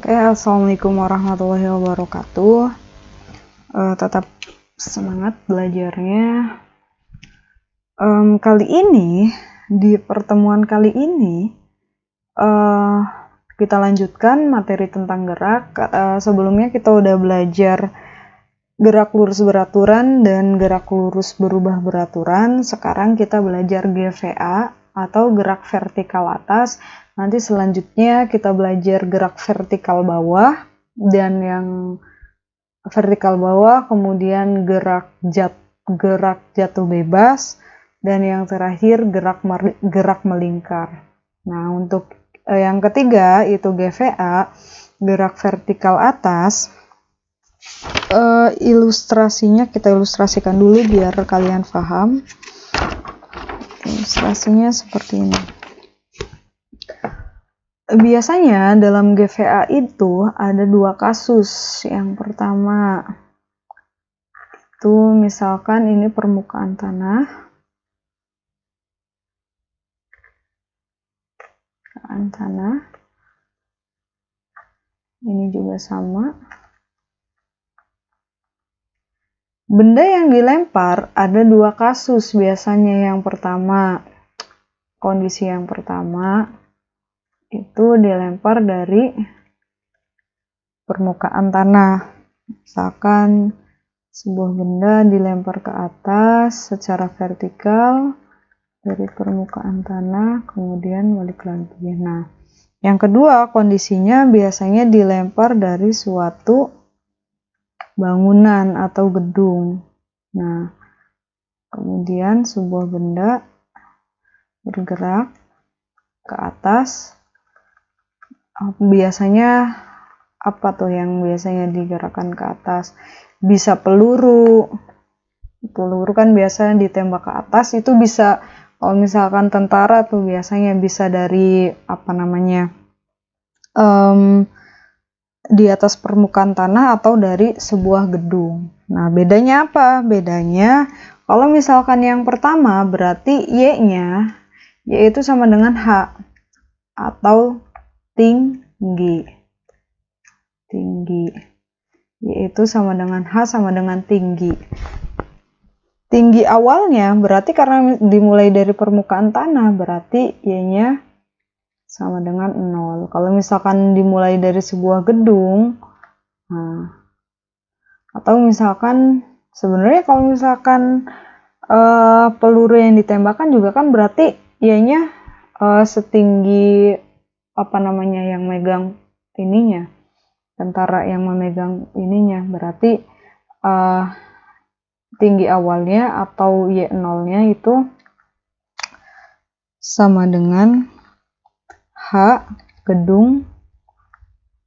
Oke, assalamualaikum warahmatullahi wabarakatuh. Tetap semangat belajarnya. Kali ini di pertemuan kali ini kita lanjutkan materi tentang gerak. Sebelumnya kita udah belajar gerak lurus beraturan dan gerak lurus berubah beraturan. Sekarang kita belajar GVA atau gerak vertikal atas. Nanti selanjutnya kita belajar gerak vertikal bawah, dan yang vertikal bawah, kemudian gerak jatuh bebas, dan yang terakhir gerak melingkar. Nah, untuk yang ketiga itu GVA, gerak vertikal atas. Ilustrasinya kita ilustrasikan dulu biar kalian paham. Ilustrasinya seperti ini. Biasanya dalam GVA itu ada dua kasus. Yang pertama itu misalkan ini permukaan tanah. Ini juga sama. Benda yang dilempar ada dua kasus biasanya. Yang pertama, kondisi yang pertama itu dilempar dari permukaan tanah. Misalkan sebuah benda dilempar ke atas secara vertikal dari permukaan tanah, kemudian balik lagi. Nah, yang kedua kondisinya biasanya dilempar dari suatu bangunan atau gedung. Nah, kemudian sebuah benda bergerak ke atas. Biasanya apa tuh yang biasanya digerakkan ke atas? Bisa peluru. Peluru kan biasanya ditembak ke atas, itu bisa, kalau misalkan tentara tuh biasanya bisa dari di atas permukaan tanah atau dari sebuah gedung. Nah, bedanya apa? Bedanya kalau misalkan yang pertama berarti Y-nya, Y itu sama dengan H atau tinggi, yaitu sama dengan H sama dengan tinggi. Tinggi awalnya berarti karena dimulai dari permukaan tanah, berarti Y-nya sama dengan 0. Kalau misalkan dimulai dari sebuah gedung, nah, atau misalkan sebenarnya kalau misalkan peluru yang ditembakkan juga kan berarti Y-nya setinggi yang megang ininya, tentara yang memegang ininya, berarti tinggi awalnya atau Y0-nya itu sama dengan H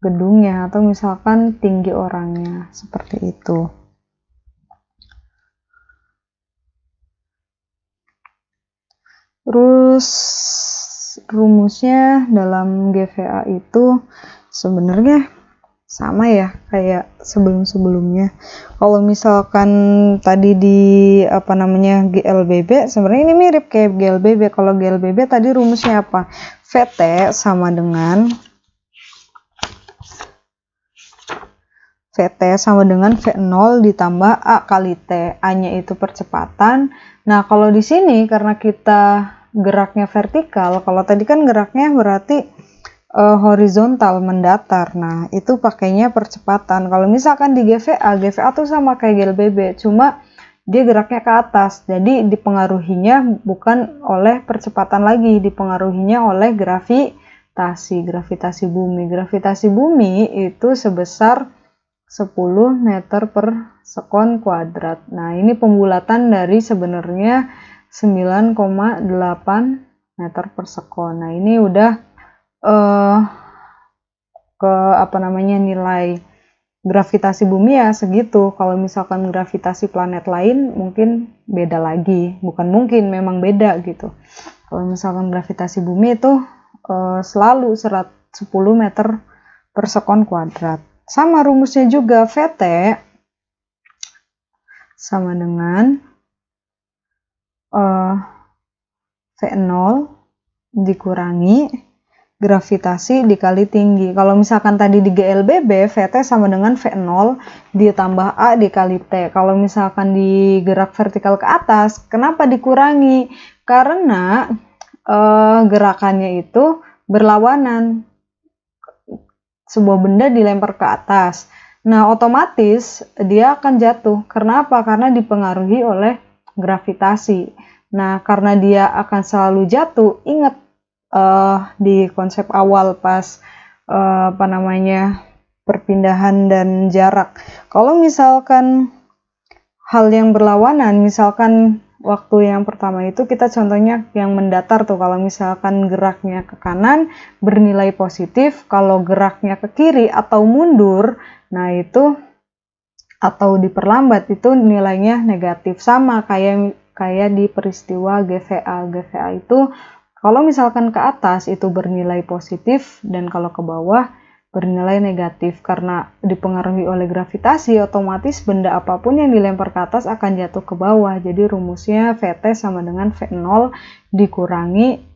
gedungnya, atau misalkan tinggi orangnya, seperti itu. Terus rumusnya dalam GVA itu sebenarnya sama ya kayak sebelum-sebelumnya. Kalau misalkan tadi di GLBB, sebenarnya ini mirip kayak GLBB. Kalau GLBB tadi rumusnya apa? VT sama dengan V0 ditambah A kali T. A-nya itu percepatan. Nah, kalau di sini karena kita geraknya vertikal, kalau tadi kan geraknya berarti horizontal, mendatar. Nah, itu pakainya percepatan. Kalau misalkan di GVA tuh sama kayak GLBB, cuma dia geraknya ke atas. Jadi dipengaruhinya bukan oleh percepatan lagi, dipengaruhinya oleh gravitasi bumi. Gravitasi bumi itu sebesar 10 meter per sekon kuadrat. Nah, ini pembulatan dari sebenarnya 9,8 meter per sekon. Nah, ini udah nilai gravitasi bumi ya segitu. Kalau misalkan gravitasi planet lain mungkin beda lagi. Bukan mungkin, memang beda gitu. Kalau misalkan gravitasi bumi itu selalu 10 meter per sekon kuadrat. Sama rumusnya juga, VT sama dengan V0 dikurangi gravitasi dikali tinggi. Kalau misalkan tadi di GLBB, VT sama dengan V0 ditambah A dikali T. Kalau misalkan di gerak vertikal ke atas, kenapa dikurangi? Karena gerakannya itu berlawanan. Sebuah benda dilempar ke atas. Nah, otomatis dia akan jatuh. Karena apa? Karena dipengaruhi oleh gravitasi. Nah, karena dia akan selalu jatuh, ingat di konsep awal pas perpindahan dan jarak. Kalau misalkan hal yang berlawanan, misalkan waktu yang pertama itu kita contohnya yang mendatar tuh, kalau misalkan geraknya ke kanan bernilai positif, kalau geraknya ke kiri atau mundur, nah itu atau diperlambat itu nilainya negatif. Sama kayak di peristiwa GVA. GVA itu kalau misalkan ke atas itu bernilai positif dan kalau ke bawah bernilai negatif. Karena dipengaruhi oleh gravitasi, otomatis benda apapun yang dilempar ke atas akan jatuh ke bawah. Jadi rumusnya VT sama dengan V0 dikurangi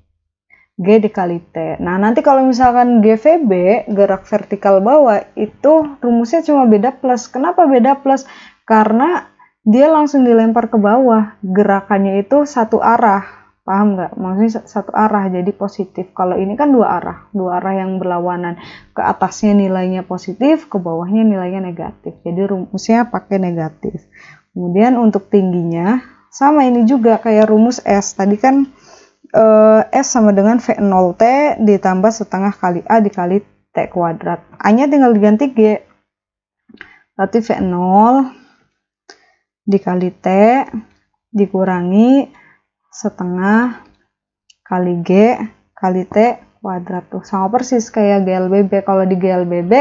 G dikali T. Nah, nanti kalau misalkan GVB, gerak vertikal bawah, itu rumusnya cuma beda plus. Kenapa beda plus? Karena dia langsung dilempar ke bawah. Gerakannya itu satu arah. Paham nggak? Maksudnya satu arah, jadi positif. Kalau ini kan dua arah yang berlawanan. Ke atasnya nilainya positif, ke bawahnya nilainya negatif. Jadi rumusnya pakai negatif. Kemudian untuk tingginya, sama ini juga kayak rumus S. Tadi kan S sama dengan V0T ditambah setengah kali A dikali T kuadrat. A-nya tinggal diganti G. Berarti V0 dikali T dikurangi setengah kali G kali T kuadrat. Tuh sama persis kayak GLBB. Kalau di GLBB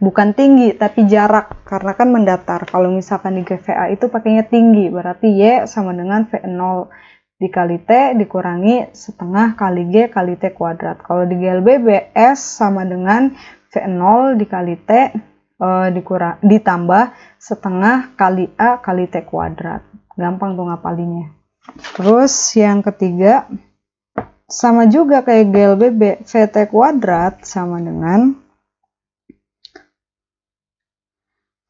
bukan tinggi tapi jarak, karena kan mendatar. Kalau misalkan di GVA itu pakainya tinggi, berarti Y sama dengan V0 dikali T dikurangi setengah kali G kali T kuadrat. Kalau di GLBB, S sama dengan V0 dikali T ditambah setengah kali A kali T kuadrat. Gampang tuh ngapalinnya. Terus yang ketiga, sama juga kayak GLBB, VT kuadrat sama dengan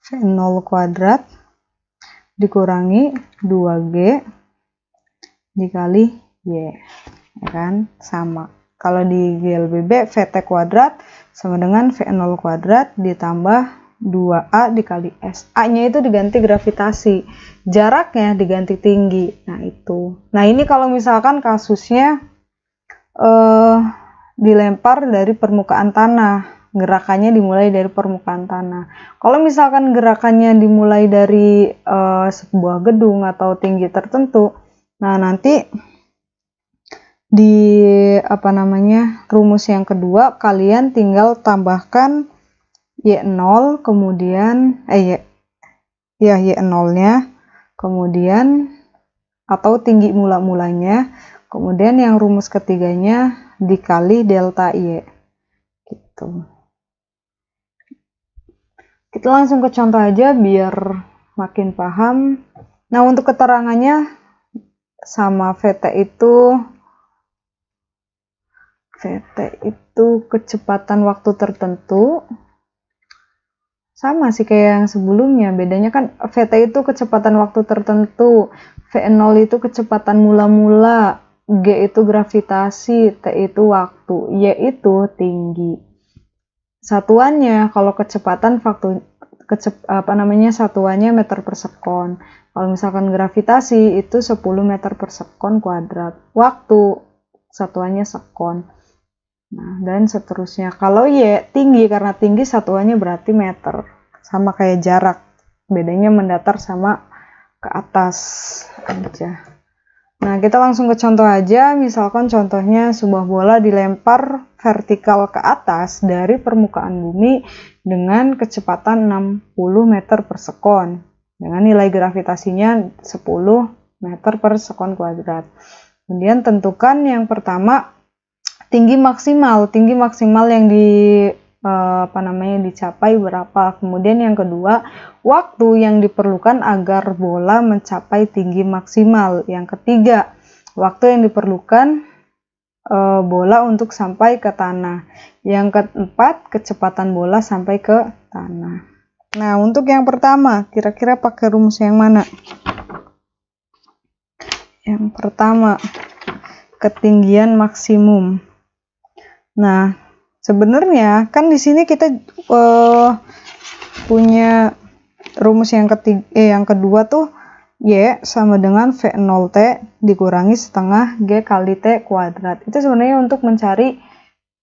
V0 kuadrat dikurangi 2G dikali Y, ya kan? Sama. Kalau di GLBB, VT kuadrat sama dengan V0 kuadrat ditambah 2A dikali S. A-nya itu diganti gravitasi, jaraknya diganti tinggi. Nah, itu. Nah, ini kalau misalkan kasusnya dilempar dari permukaan tanah, gerakannya dimulai dari permukaan tanah. Kalau misalkan gerakannya dimulai dari sebuah gedung atau tinggi tertentu, nah nanti di rumus yang kedua kalian tinggal tambahkan Y0 kemudian Y0-nya kemudian atau tinggi mula-mulanya, kemudian yang rumus ketiganya dikali delta Y gitu. Kita langsung ke contoh aja biar makin paham. Nah, untuk keterangannya sama VT itu kecepatan waktu tertentu. Sama sih kayak yang sebelumnya, bedanya kan VT itu kecepatan waktu tertentu, V0 itu kecepatan mula-mula, G itu gravitasi, T itu waktu, Y itu tinggi. Satuannya kalau kecepatan satuannya meter per sekon. Kalau misalkan gravitasi itu 10 meter per sekon kuadrat. Waktu satuannya sekon. Nah, dan seterusnya. Kalau Y tinggi, karena tinggi satuannya berarti meter. Sama kayak jarak. Bedanya mendatar sama ke atas aja. Nah, kita langsung ke contoh aja. Misalkan contohnya sebuah bola dilempar vertikal ke atas dari permukaan bumi dengan kecepatan 60 meter per sekon. Dengan nilai gravitasinya 10 meter per sekon kuadrat. Kemudian tentukan yang pertama tinggi maksimal yang dicapai berapa. Kemudian yang kedua, waktu yang diperlukan agar bola mencapai tinggi maksimal. Yang ketiga, waktu yang diperlukan bola untuk sampai ke tanah. Yang keempat, kecepatan bola sampai ke tanah. Nah, untuk yang pertama, kira-kira pakai rumus yang mana? Yang pertama, ketinggian maksimum. Nah, sebenarnya kan di sini kita punya rumus yang kedua tuh Y sama dengan V0T dikurangi setengah G kali T kuadrat. Itu sebenarnya untuk mencari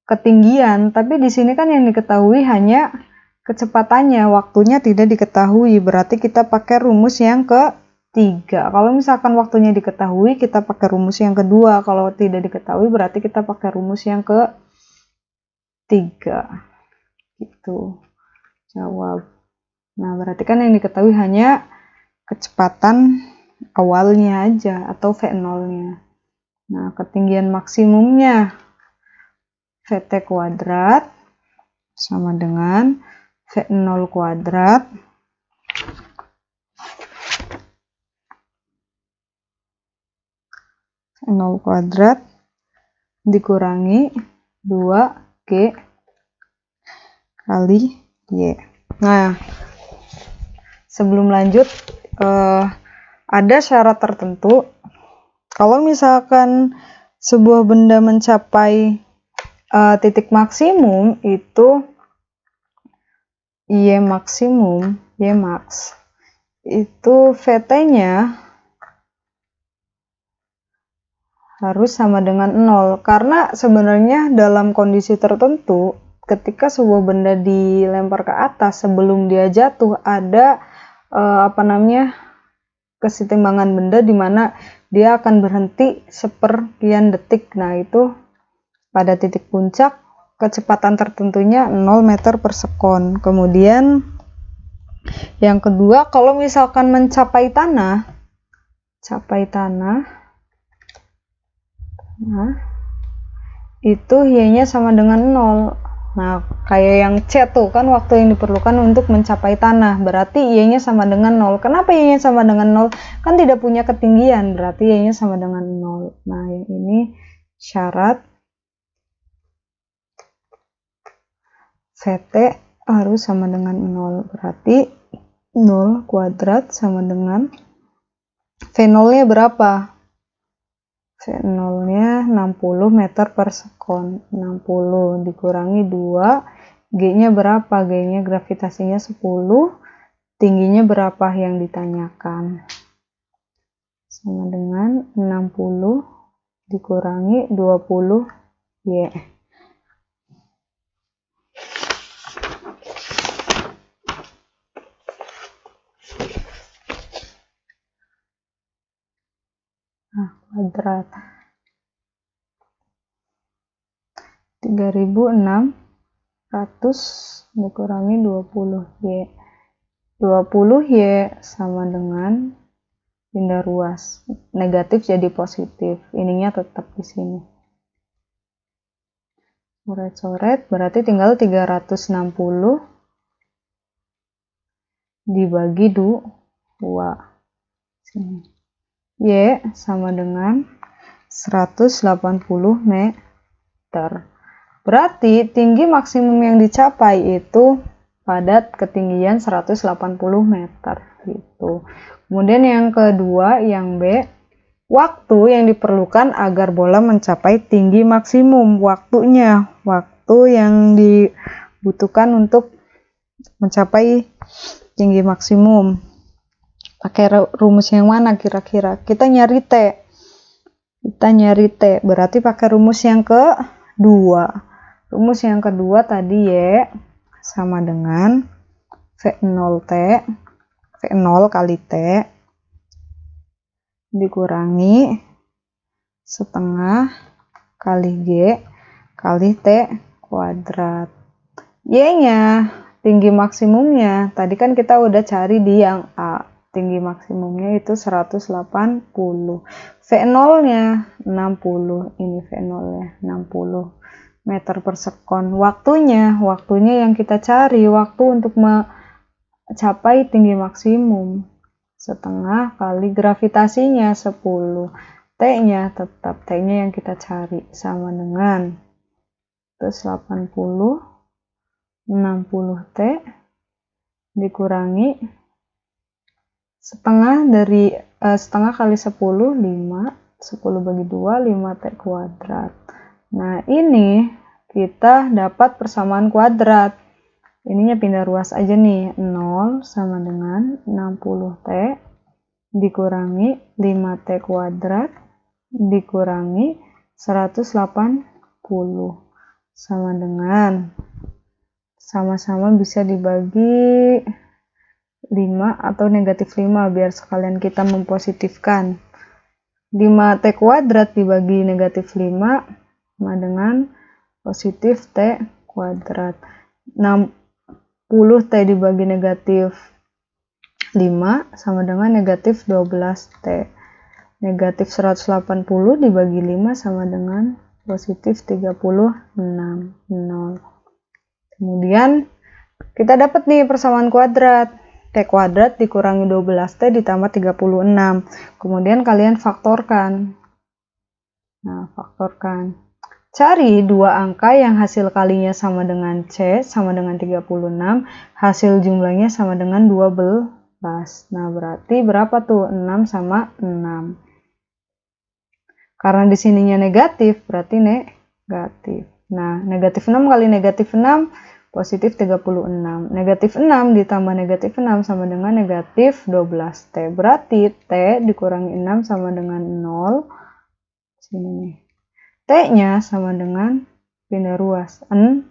ketinggian, tapi di sini kan yang diketahui hanya kecepatannya, waktunya tidak diketahui. Berarti kita pakai rumus yang ketiga. Kalau misalkan waktunya diketahui, kita pakai rumus yang kedua. Kalau tidak diketahui, berarti kita pakai rumus yang ketiga. Gitu. Jawab. Nah, berarti kan yang diketahui hanya kecepatan awalnya aja atau V0-nya. Nah, ketinggian maksimumnya VT kuadrat sama dengan V0 kuadrat V0 kuadrat dikurangi 2G kali Y. Nah, sebelum lanjut, ada syarat tertentu. Kalau misalkan sebuah benda mencapai titik maksimum, itu Y maksimum, Y max, itu VT-nya harus sama dengan 0. Karena sebenarnya dalam kondisi tertentu, ketika sebuah benda dilempar ke atas, sebelum dia jatuh ada kesetimbangan benda di mana dia akan berhenti sepersekian detik. Nah, itu pada titik puncak kecepatan tertentunya 0 meter per sekon. Kemudian yang kedua, kalau misalkan mencapai tanah, nah, itu Y-nya sama dengan 0. Nah, kayak yang C tuh kan waktu yang diperlukan untuk mencapai tanah, berarti Y-nya sama dengan 0. Kenapa Y-nya sama dengan 0? Kan tidak punya ketinggian, berarti Y-nya sama dengan 0. Nah, yang ini syarat VT harus sama dengan 0. Berarti 0 kuadrat sama dengan V0-nya berapa? V0-nya 60 meter per sekon. 60 dikurangi 2. G-nya berapa? G-nya gravitasinya 10. Tingginya berapa yang ditanyakan? Sama dengan 60 dikurangi 20 Y. Nah, kuadrat 3600 dikurangi 20 Y. 20 Y sama dengan pindah ruas, negatif jadi positif, ininya tetap di sini. Coret-coret, berarti tinggal 360 dibagi 2. Sini. Y sama dengan 180 meter. Berarti tinggi maksimum yang dicapai itu pada ketinggian 180 meter gitu. Kemudian yang kedua, yang B, waktu yang diperlukan agar bola mencapai tinggi maksimum. Waktunya, waktu yang dibutuhkan untuk mencapai tinggi maksimum. Pakai rumus yang mana kira-kira? Kita nyari T. Berarti pakai rumus yang kedua. Rumus yang kedua tadi Y sama dengan V0T, V0 kali T dikurangi setengah kali G kali T kuadrat. Y-nya, tinggi maksimumnya, tadi kan kita udah cari di yang A. Tinggi maksimumnya itu 180. V0-nya 60. Ini V0-nya 60 meter per sekon. Waktunya yang kita cari, waktu untuk mencapai tinggi maksimum setengah kali gravitasinya 10. T-nya tetap T-nya yang kita cari sama dengan terus 80 60T dikurangi setengah dari setengah kali 10 5 10 bagi 2 5T kuadrat. Nah, ini kita dapat persamaan kuadrat. Ininya pindah ruas aja nih. 0 sama dengan 60T dikurangi 5T kuadrat dikurangi 180 sama dengan sama-sama bisa dibagi 5 atau negatif 5 biar sekalian kita mempositifkan. 5T kuadrat dibagi negatif 5 sama dengan positif T kuadrat. 60T dibagi negatif 5 sama dengan negatif 12T. Negatif 180 dibagi 5 sama dengan positif 36. 0. Kemudian kita dapat nih persamaan kuadrat. T kuadrat dikurangi 12T ditambah 36. Kemudian kalian faktorkan. Nah, faktorkan. Cari dua angka yang hasil kalinya sama dengan C sama dengan 36. Hasil jumlahnya sama dengan 12. Nah, berarti berapa tuh? 6 sama 6. Karena di sininya negatif, berarti negatif. Nah, negatif 6 kali negatif 6, positif 36. Negatif 6 ditambah negatif 6 sama dengan negatif 12T. Berarti T dikurangi 6 sama dengan 0. Sini nih. T-nya sama dengan pindah ruas 6.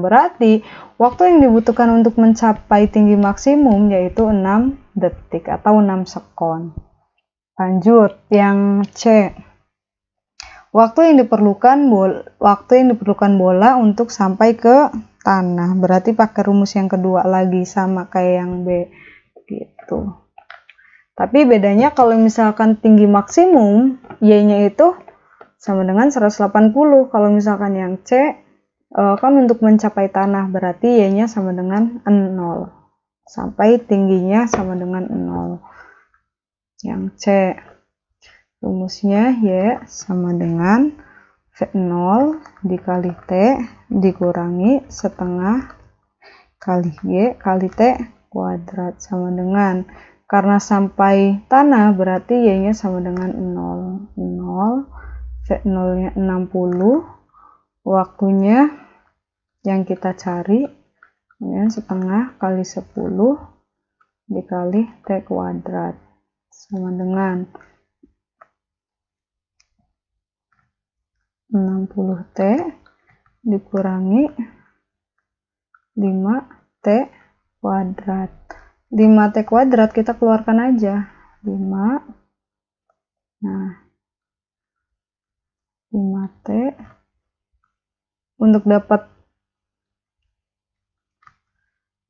Berarti waktu yang dibutuhkan untuk mencapai tinggi maksimum yaitu 6 detik atau 6 sekon. Lanjut, yang C. Waktu yang diperlukan bola untuk sampai ke tanah. Berarti pakai rumus yang kedua lagi sama kayak yang B gitu. Tapi bedanya kalau misalkan tinggi maksimum Y-nya itu sama dengan 180. Kalau misalkan yang C kan untuk mencapai tanah berarti Y-nya sama dengan 0. Sampai tingginya sama dengan 0. Yang C. Rumusnya Y sama dengan V0 dikali T dikurangi setengah kali Y kali T kuadrat sama dengan, karena sampai tanah berarti Y-nya sama dengan 0. V0-nya 60. Waktunya yang kita cari setengah kali 10 dikali T kuadrat sama dengan 60T dikurangi 5T kuadrat. 5T kuadrat kita keluarkan aja. 5. Nah, 5T untuk dapat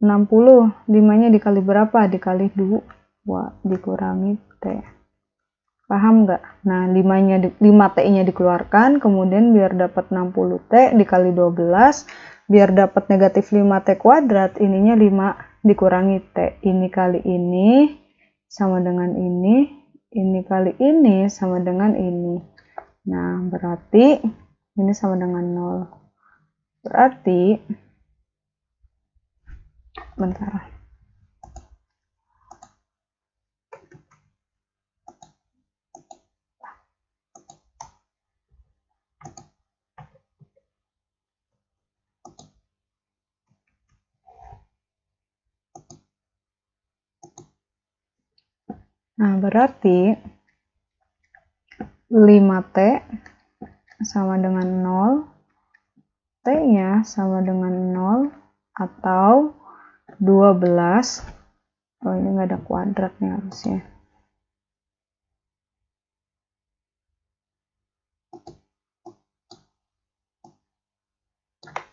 60, 5-nya dikali berapa? Dikali 2 dikurangi T. Paham nggak? Nah, 5T-nya dikeluarkan, kemudian biar dapat 60T dikali 12, biar dapat negatif 5T kuadrat, ininya 5 dikurangi T. Ini kali ini sama dengan ini kali ini sama dengan ini. Nah, berarti ini sama dengan 0. Berarti, bentar. Nah, berarti 5T sama dengan 0, T-nya sama dengan 0, atau 12. Oh, ini nggak ada kuadratnya harusnya.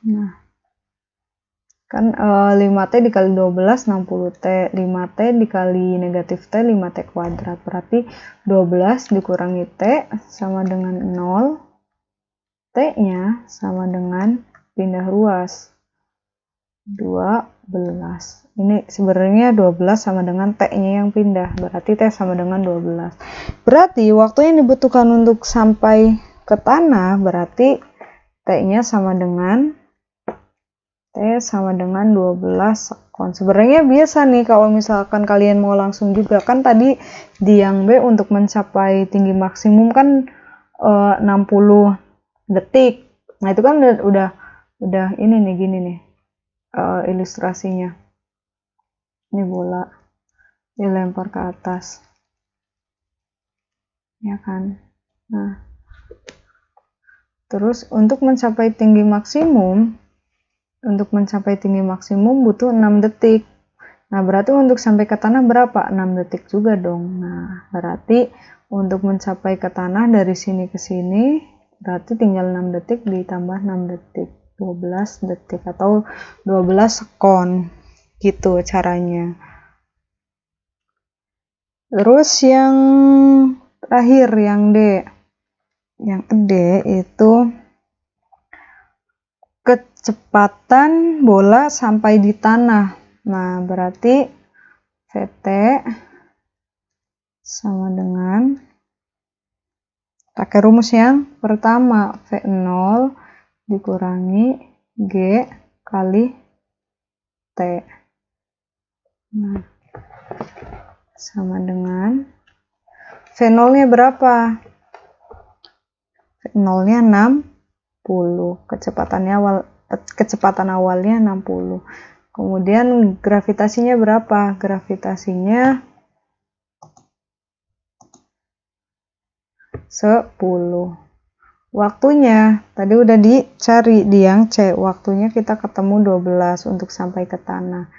Nah, kan 5T dikali 12, 60T. 5T dikali negatif T, 5T kuadrat. Berarti 12 dikurangi T sama dengan 0. T-nya sama dengan pindah ruas 2 Ini sebenarnya 12 sama dengan T-nya yang pindah, berarti T sama dengan 12. Berarti waktu yang dibutuhkan untuk sampai ke tanah, berarti T-nya sama dengan 12 sekon. Sebenarnya biasa nih kalau misalkan kalian mau langsung juga, kan tadi di yang B untuk mencapai tinggi maksimum kan 60 detik. Nah, itu kan udah ini nih, gini nih ilustrasinya. Ini bola dilempar ke atas, ya kan. Nah, terus untuk mencapai tinggi maksimum butuh 6 detik. Nah, berarti untuk sampai ke tanah berapa? 6 detik juga dong. Nah, berarti untuk mencapai ke tanah dari sini ke sini, berarti tinggal 6 detik ditambah 6 detik. 12 detik atau 12 sekon. Gitu caranya. Terus yang terakhir, yang D. Yang D itu kecepatan bola sampai di tanah. Nah, berarti VT sama dengan, pakai rumus yang pertama, V0 dikurangi G kali T. Nah, sama dengan V0-nya berapa? V0-nya 60. Kecepatan awalnya 60. Kemudian gravitasinya berapa? Gravitasinya 10. Waktunya tadi udah dicari di yang C. Waktunya kita ketemu 12 untuk sampai ke tanah.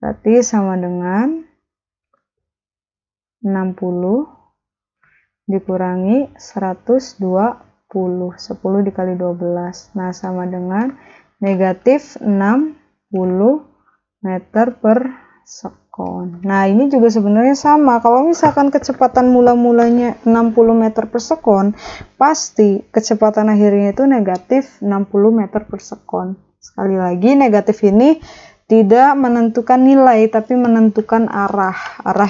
Berarti sama dengan 60 dikurangi 120. 10 dikali 12. Nah, sama dengan negatif 60 meter per sekon. Nah, ini juga sebenarnya sama. Kalau misalkan kecepatan mula-mulanya 60 meter per sekon, pasti kecepatan akhirnya itu negatif 60 meter per sekon. Sekali lagi, negatif ini tidak menentukan nilai, tapi menentukan arah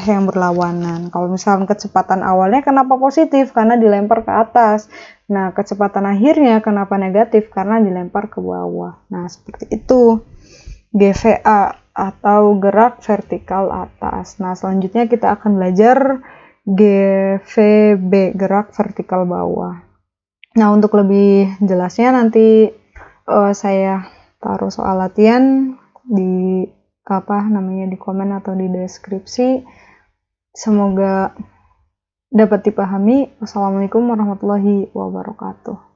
yang berlawanan. Kalau misalkan kecepatan awalnya kenapa positif? Karena dilempar ke atas. Nah, kecepatan akhirnya kenapa negatif? Karena dilempar ke bawah. Nah, seperti itu. GVA atau gerak vertikal atas. Nah, selanjutnya kita akan belajar GVB, gerak vertikal bawah. Nah, untuk lebih jelasnya nanti saya taruh soal latihan di di komen atau di deskripsi. Semoga dapat dipahami. Wassalamualaikum warahmatullahi wabarakatuh.